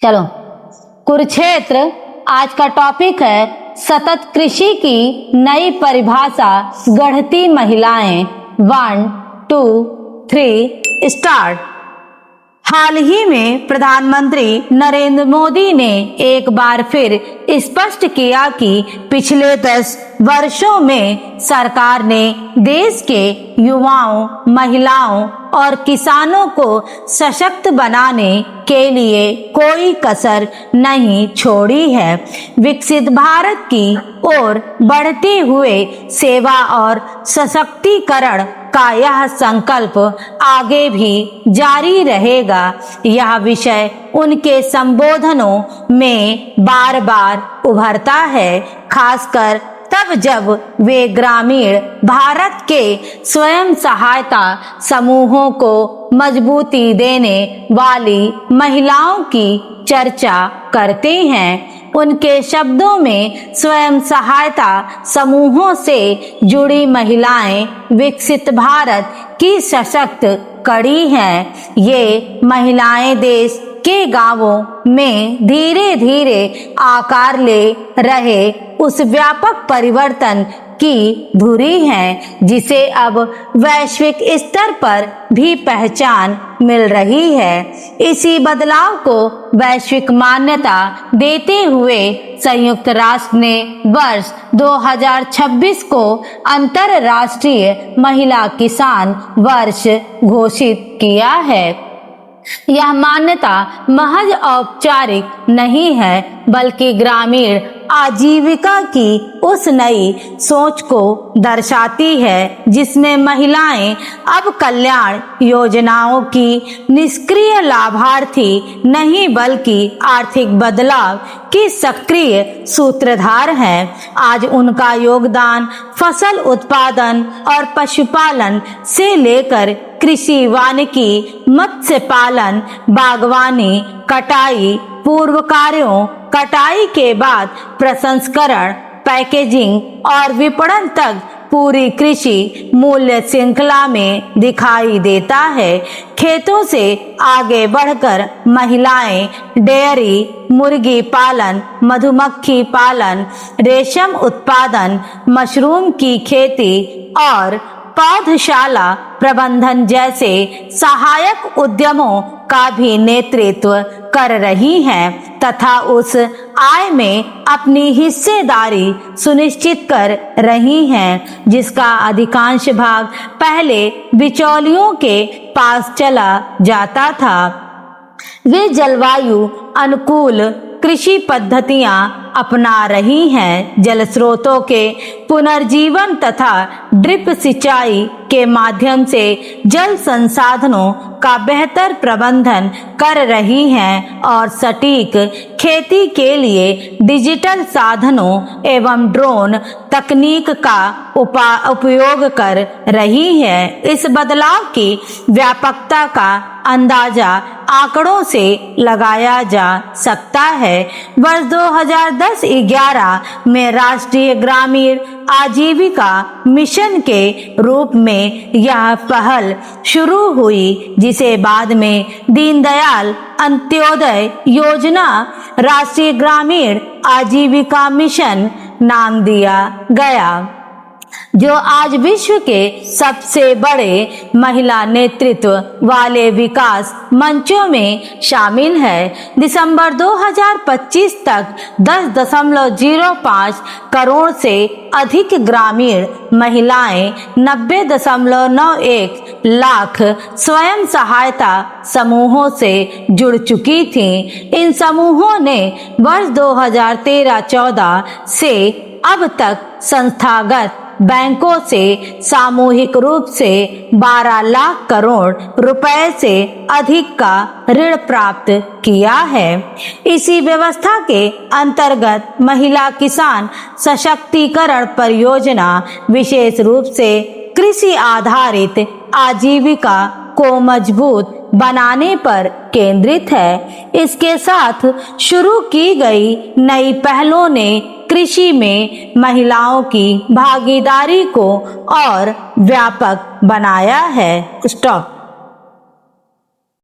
चलो, कुरुक्षेत्र आज का टॉपिक है सतत कृषि की नई परिभाषा गढ़ती महिलाएं। 1, 2, 3 स्टार्ट। हाल ही में प्रधानमंत्री नरेंद्र मोदी ने एक बार फिर स्पष्ट किया कि पिछले 10 वर्षों में सरकार ने देश के युवाओं, महिलाओं और किसानों को सशक्त बनाने के लिए कोई कसर नहीं छोड़ी है। विकसित भारत की ओर बढ़ते हुए सेवा और सशक्तिकरण का यह संकल्प आगे भी जारी रहेगा। यह विषय उनके संबोधनों में बार बार उभरता है, खासकर तब जब वे ग्रामीण भारत के स्वयं सहायता समूहों को मजबूती देने वाली महिलाओं की चर्चा करते हैं। उनके शब्दों में स्वयं सहायता समूहों से जुड़ी महिलाएं विकसित भारत की सशक्त कड़ी हैं। ये महिलाएं देश के गांवों में धीरे धीरे आकार ले रहे उस व्यापक परिवर्तन की धुरी हैं, जिसे अब वैश्विक स्तर पर भी पहचान मिल रही है। इसी बदलाव को वैश्विक मान्यता देते हुए संयुक्त राष्ट्र ने वर्ष 2026 को अंतर्राष्ट्रीय महिला किसान वर्ष घोषित किया है। यह मान्यता महज औपचारिक नहीं है, बल्कि ग्रामीण आजीविका की उस नई सोच को दर्शाती है जिसमें महिलाएं अब कल्याण योजनाओं की निष्क्रिय लाभार्थी नहीं बल्कि आर्थिक बदलाव की सक्रिय सूत्रधार हैं। आज उनका योगदान फसल उत्पादन और पशुपालन से लेकर कृषि, वानिकी, मत्स्य पालन, बागवानी, कटाई, पूर्व कार्यों, कटाई के बाद प्रसंस्करण, पैकेजिंग और विपणन तक पूरी कृषि मूल्य श्रृंखला में दिखाई देता है। खेतों से आगे बढ़कर महिलाएं डेयरी, मुर्गी पालन, मधुमक्खी पालन, रेशम उत्पादन, मशरूम की खेती और पौधशाला प्रबंधन जैसे सहायक उद्यमों का भी नेतृत्व कर रही हैं तथा उस आय में अपनी हिस्सेदारी सुनिश्चित कर रही हैं, जिसका अधिकांश भाग पहले बिचौलियों के पास चला जाता था। वे जलवायु अनुकूल कृषि पद्धतियां अपना रही हैं, जल स्रोतों के पुनर्जीवन तथा ड्रिप सिंचाई के माध्यम से जल संसाधनों का बेहतर प्रबंधन कर रही हैं और सटीक खेती के लिए डिजिटल साधनों एवं ड्रोन तकनीक का उपयोग कर रही है। इस बदलाव की व्यापकता का अंदाजा आंकड़ों से लगाया जा सकता है। वर्ष 2010-11 में राष्ट्रीय ग्रामीण आजीविका मिशन के रूप में यह पहल शुरू हुई, जिसे बाद में दीनदयाल अंत्योदय योजना राष्ट्रीय ग्रामीण आजीविका मिशन नाम दिया गया, जो आज विश्व के सबसे बड़े महिला नेतृत्व वाले विकास मंचों में शामिल है। दिसंबर 2025 तक 10.05 करोड़ से अधिक ग्रामीण महिलाएं 90.91 लाख स्वयं सहायता समूहों से जुड़ चुकी थीं। इन समूहों ने वर्ष 2013-14 से अब तक संस्थागत बैंकों से सामूहिक रूप से 12 लाख करोड़ रुपए से अधिक का ऋण प्राप्त किया है। इसी व्यवस्था के अंतर्गत महिला किसान सशक्तिकरण परियोजना विशेष रूप से कृषि आधारित आजीविका को मजबूत बनाने पर केंद्रित है। इसके साथ शुरू की गई नई पहलों ने कृषि में महिलाओं की भागीदारी को और व्यापक बनाया है। स्टॉप।